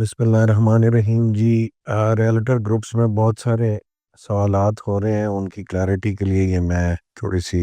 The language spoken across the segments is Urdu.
بسم اللہ الرحمن الرحیم جی۔ ریئلٹر گروپس میں بہت سارے سوالات ہو رہے ہیں، ان کی کلیئرٹی کے لیے یہ میں تھوڑی سی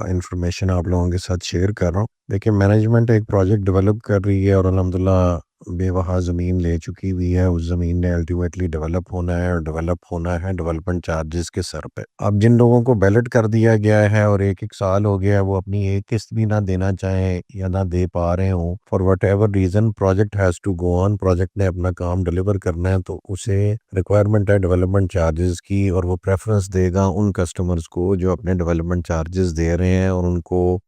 انفارمیشن آپ لوگوں کے ساتھ شیئر کر رہا ہوں۔ دیکھیں، مینجمنٹ ایک پروجیکٹ ڈیولپ کر رہی ہے اور الحمدللہ بے وہا زمین لے چکی ہوئی ہے۔ اس زمین نے الٹیمیٹلی ڈیولپ ہونا ہے، اور ڈیولپ ہونا ہے ڈیولپمنٹ چارجز کے سر پہ۔ اب جن لوگوں کو بیلٹ کر دیا گیا ہے اور ایک ایک سال ہو گیا ہے، وہ اپنی ایک قسط بھی نہ دینا چاہیں یا نہ دے پا رہے ہوں، for whatever reason project has to go on, project نے اپنا کام ڈیلیور کرنا ہے، تو اسے ریکوائرمنٹ ہے ڈیولپمنٹ چارجز کی، اور وہ پریفرنس دے گا ان کسٹمرز کو جو اپنے ڈیولپمنٹ چارجز دے رہے ہیں، اور ان کو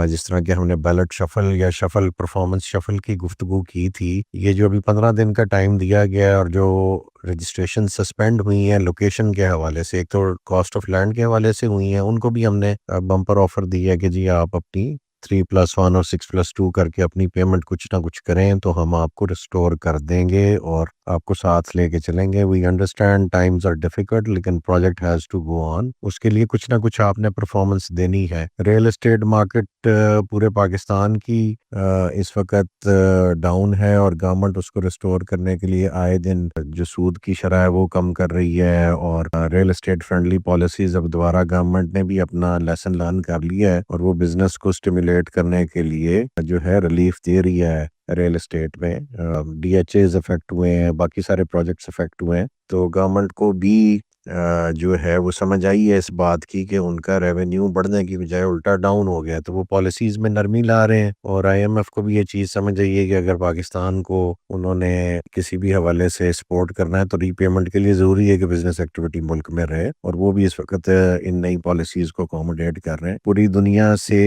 جس طرح کہ ہم نے بیلٹ شفل یا شفل پرفارمنس شفل کی گفتگو کی تھی، یہ جو ابھی 15 دن کا ٹائم دیا گیا ہے، اور جو رجسٹریشن سسپینڈ ہوئی ہیں لوکیشن کے حوالے سے، ایک تو کاسٹ آف لینڈ کے حوالے سے ہوئی ہیں، ان کو بھی ہم نے بمپر آفر دی ہے کہ جی آپ اپنی 3+1 اور 6+2 کر کے اپنی پیمنٹ کچھ نہ کچھ کریں تو ہم آپ کو ریسٹور کر دیں گے اور آپ کو ساتھ لے کے چلیں گے۔ We understand times are difficult, لیکن project has to go on, اس کے لیے کچھ نہ کچھ آپ نے پرفارمنس دینی ہے۔ ریئل اسٹیٹ مارکیٹ پورے پاکستان کی اس وقت ڈاؤن ہے، اور گورنمنٹ اس کو ریسٹور کرنے کے لیے آئے دن جو سود کی شرح ہے وہ کم کر رہی ہے، اور ریئل اسٹیٹ فرینڈلی پالیسیز اب دوبارہ گورنمنٹ نے بھی اپنا لیسن لرن کر لیا ہے، اور وہ بزنس کو اسٹیمولیٹ کرنے کے لیے جو ہے ریلیف دے رہی ہے۔ ریئل اسٹیٹ میں ڈی ایچ ایز افیکٹ ہوئے ہیں، باقی سارے پروجیکٹس افیکٹ ہوئے ہیں، تو گورنمنٹ کو بھی جو ہے وہ سمجھ آئی ہے اس بات کی کہ ان کا ریونیو بڑھنے کی بجائے الٹا ڈاؤن ہو گیا، تو وہ پالیسیز میں نرمی لا رہے ہیں، اور آئی ایم ایف کو بھی یہ چیز سمجھ آئی ہے کہ اگر پاکستان کو انہوں نے کسی بھی حوالے سے سپورٹ کرنا ہے تو ری پیمنٹ کے لیے ضروری ہے کہ بزنس ایکٹیویٹی ملک میں رہے، اور وہ بھی اس وقت ان نئی پالیسیز کو اکوموڈیٹ کر رہے ہیں۔ پوری دنیا سے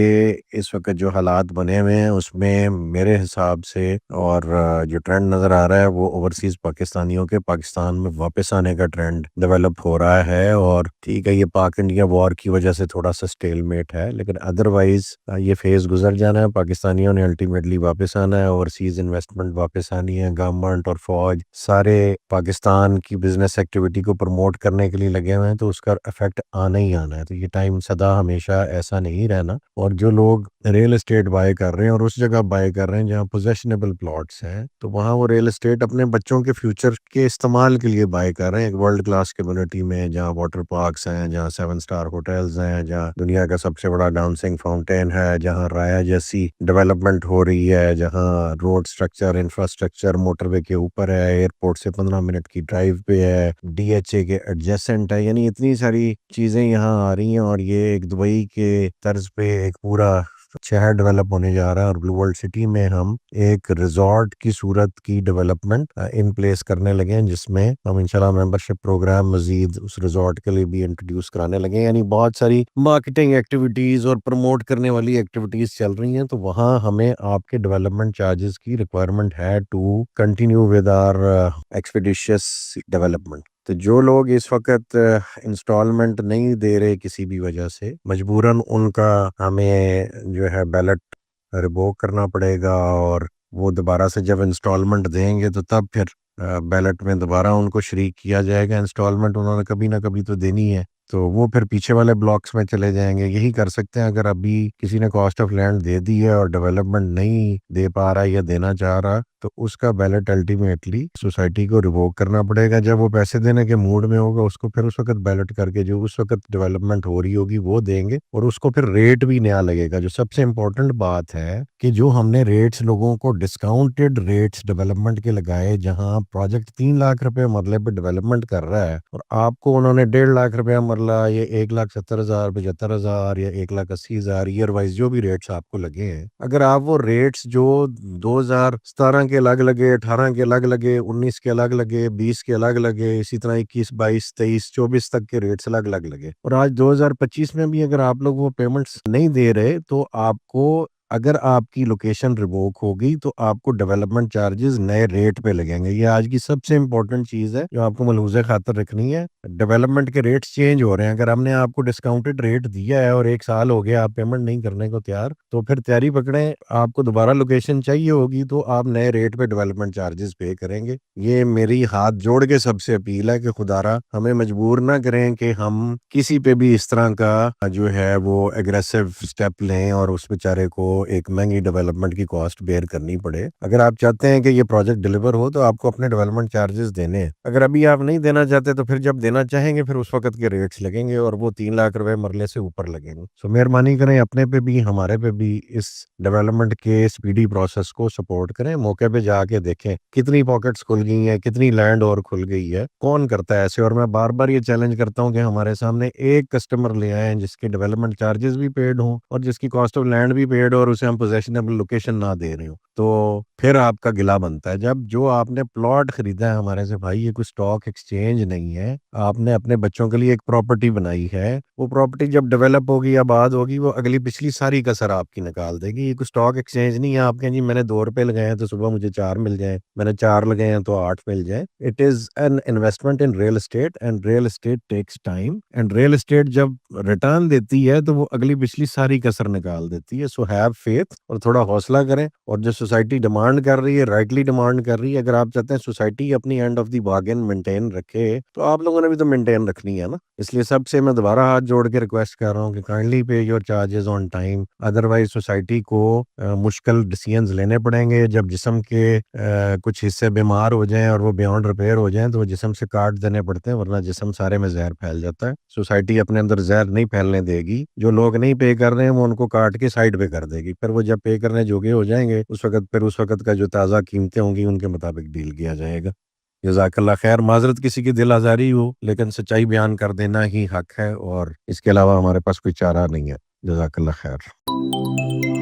اس وقت جو حالات بنے ہوئے ہیں اس میں میرے حساب سے، اور جو ٹرینڈ نظر آ رہا ہے وہ اوورسیز پاکستانیوں کے پاکستان میں واپس آنے کا ٹرینڈ ڈیولپ ہو رہا ہے، اور ٹھیک ہے یہ پاک انڈیا وار کی وجہ سے تھوڑا سا سٹیل میٹ ہے، لیکن ادروائز یہ فیز گزر جانا ہے، پاکستانیوں نے الٹیمیٹلی واپس آنا ہے، اوورسیز انویسٹمنٹ واپس آنی ہے، گورنمنٹ اور فوج سارے پاکستان کی بزنس ایکٹیویٹی کو پروموٹ کرنے کے لیے لگے ہوئے ہیں، تو اس کا افیکٹ آنا ہی آنا ہے۔ تو یہ ٹائم سدا ہمیشہ ایسا نہیں رہنا، اور جو لوگ ریئل اسٹیٹ بائی کر رہے ہیں اور اس جگہ بائی کر رہے ہیں جہاں پوزیشنیبل پلاٹس ہیں، تو وہاں وہ ریئل اسٹیٹ اپنے بچوں کے فیوچر کے استعمال کے لیے بائی کر رہے ہیں، ایک ورلڈ کلاس کمیونٹی میں جہاں واٹر پارکس ہیں، جہاں 7 اسٹار ہوٹلز ہیں، جہاں دنیا کا سب سے بڑا ڈانسنگ فاؤنٹین ہے، جہاں رایا جیسی ڈیولپمنٹ ہو رہی ہے، جہاں روڈ سٹرکچر انفراسٹرکچر موٹر وے کے اوپر ہے، ایئرپورٹ سے 15 منٹ کی ڈرائیو پہ ہے، ڈی ایچ اے کے ایڈجیسنٹ ہے، یعنی اتنی ساری چیزیں یہاں آ رہی ہیں، اور یہ ایک دبئی کے طرز پہ ایک پورا شہر ڈیولپ ہونے جا رہا ہے، اور بلو ورلڈ سٹی میں ہم ایک ریزورٹ کی صورت کی ڈیولپمنٹ ان پلیس کرنے لگے ہیں، جس میں ہم انشاءاللہ ممبرشپ پروگرام مزید اس ریزورٹ کے لیے بھی انٹروڈیوس کرانے لگے ہیں، یعنی بہت ساری مارکیٹنگ ایکٹیویٹیز اور پروموٹ کرنے والی ایکٹیویٹیز چل رہی ہیں، تو وہاں ہمیں آپ کے ڈیولپمنٹ چارجز کی ریکوائرمنٹ ہے to continue with our expeditious development. تو جو لوگ اس وقت انسٹالمنٹ نہیں دے رہے کسی بھی وجہ سے، مجبوراً ان کا ہمیں جو ہے بیلٹ ریووک کرنا پڑے گا، اور وہ دوبارہ سے جب انسٹالمنٹ دیں گے تو تب پھر بیلٹ میں دوبارہ ان کو شریک کیا جائے گا۔ انسٹالمنٹ انہوں نے کبھی نہ کبھی تو دینی ہے، تو وہ پھر پیچھے والے بلاکس میں چلے جائیں گے۔ یہی کر سکتے ہیں اگر ابھی کسی نے کاسٹ آف لینڈ دے دی ہے اور ڈیولپمنٹ نہیں دے پا رہا یا دینا چاہ رہا، تو اس کا بیلٹ الٹیمیٹلی سوسائٹی کو ریووک کرنا پڑے گا۔ جب وہ پیسے دینے کے موڈ میں ہوگا اس کو پھر اس وقت بیلٹ کر کے جو اس وقت ڈیولپمنٹ ہو رہی ہوگی وہ دیں گے، اور اس کو پھر ریٹ بھی نیا لگے گا۔ جو سب سے امپورٹنٹ بات ہے کہ جو ہم نے ریٹس لوگوں کو ڈسکاؤنٹڈ ریٹس ڈیولپمنٹ کے لگائے، جہاں پروجیکٹ 3 لاکھ روپے مرلے پہ ڈیولپمنٹ کر رہا ہے، اور آپ کو انہوں نے 1.5 لاکھ روپے مرلہ، یہ 1,70,000 75,000 یا 1,80,000 ایئر وائز جو بھی ریٹس آپ کو لگے ہیں، اگر آپ وہ ریٹس جو 2017 کے الگ لگے، 18 کے الگ لگے، 19 کے الگ لگے، 20 کے الگ لگے، اسی طرح 21 22 23 24 تک کے ریٹس الگ الگ لگے، اور آج 2025 میں بھی اگر آپ لوگ وہ پیمنٹس نہیں دے رہے، تو آپ کو اگر آپ کی لوکیشن ریووک ہوگی تو آپ کو ڈیولپمنٹ چارجز نئے ریٹ پہ لگیں گے۔ یہ آج کی سب سے امپورٹنٹ چیز ہے جو آپ کو ملحوظ خاطر رکھنی ہے۔ ڈیولپمنٹ کے ریٹس چینج ہو رہے ہیں، اگر ہم نے آپ کو ڈسکاؤنٹڈ ریٹ دیا ہے اور 1 سال ہو گیا آپ پیمنٹ نہیں کرنے کو تیار، تو پھر تیاری پکڑیں، آپ کو دوبارہ لوکیشن چاہیے ہوگی تو آپ نئے ریٹ پہ ڈیولپمنٹ چارجز پے کریں گے۔ یہ میری ہاتھ جوڑ کے سب سے اپیل ہے کہ خدارا ہمیں مجبور نہ کریں کہ ہم کسی پہ بھی اس طرح کا جو ہے وہ ایگریسو سٹیپ لیں اور اس بیچارے کو ایک مہنگی ڈیولپمنٹ کی کاسٹ بیئر کرنی پڑے. اگر آپ چاہتے ہیں کہ یہ پروجیکٹ ڈیلیور ہو تو آپ کو اپنے ڈیولپمنٹ چارجز دینے ہیں. اگر ابھی آپ نہیں دینا چاہتے تو پھر جب دینا چاہیں گے پھر اس وقت کے ریٹس لگیں گے اور وہ 3 لاکھ روپے مرلے سے اوپر لگیں گے. سو مہربانی کریں اپنے پہ بھی ہمارے پہ بھی اس ڈیولپمنٹ کے اسپیڈی پروسیس کو سپورٹ کریں. موقع پہ جا کے دیکھیں کتنی پاکٹس کھل گئی ہیں, کتنی لینڈ اور کھل گئی ہے, کون کرتا ہے ایسے. اور میں بار بار یہ چیلنج کرتا ہوں کہ ہمارے سامنے ایک کسٹمر لے آئیں جس کے ڈیولپمنٹ چارجز بھی پیڈ ہوں اور جس کی کاسٹ آف لینڈ بھی پیڈ ہو اور اسے ہم پوزیشنیبل لوکیشن نہ دے رہے ہوں, تو پھر آپ کا گلا بنتا ہے. جب جو آپ نے پلاٹ خریدا ہے ہمارے سے, بھائی یہ کوئی اسٹاک ایکسچینج نہیں ہے, آپ نے اپنے بچوں کے لیے ایک پراپرٹی بنائی ہے. وہ پراپرٹی جب ڈیولپ ہوگی یا بعد ہوگی وہ اگلی پچھلی ساری کسر آپ کی نکال دے گی. یہ کوئی اسٹاک ایکسچینج نہیں ہے آپ کے جی میں نے 2 روپے لگائے ہیں تو صبح مجھے 4 مل جائیں, میں نے 4 لگائے ہیں تو 8 مل جائیں. It is an investment in real estate and real estate takes time, and real estate جب ریٹرن دیتی ہے تو وہ اگلی پچھلی ساری کسر نکال دیتی ہے. سو ہیو فیتھ اور تھوڑا حوصلہ کریں. اور جو سوسائٹی ڈیمانڈ کر رہی ہے, رائٹلی ڈیمانڈ کر رہی ہے, اگر آپ چاہتے ہیں سوسائٹی اپنی اینڈ آف دی بارگن مینٹین رکھے تو آپ لوگوں نے بھی تو مینٹین رکھنی ہے نا. اس لیے سب سے میں دوبارہ ہاتھ جوڑ کے ریکویسٹ کر رہا ہوں کہ kindly pay your charges on time, otherwise society کو مشکل ڈیسیژنز لینے پڑیں گے. جب جسم کے کچھ حصے بیمار ہو جائیں اور وہ بیونڈ ریپیئر ہو جائیں تو وہ جسم سے کاٹ دینے پڑتے ہیں, ورنہ جسم سارے میں زہر پھیل جاتا ہے. سوسائٹی اپنے اندر زہر نہیں پھیلنے دے گی. جو لوگ نہیں پے کر رہے ہیں وہ ان کو کاٹ کے سائڈ پہ کر دے گی. پھر وہ جب پے کرنے جوگے ہو جائیں گے اس وقت کا جو تازہ قیمتیں ہوں گی ان کے مطابق ڈیل کیا جائے گا. جزاک اللہ خیر. معذرت کسی کی دل آزاری ہو لیکن سچائی بیان کر دینا ہی حق ہے اور اس کے علاوہ ہمارے پاس کوئی چارہ نہیں ہے. جزاک اللہ خیر.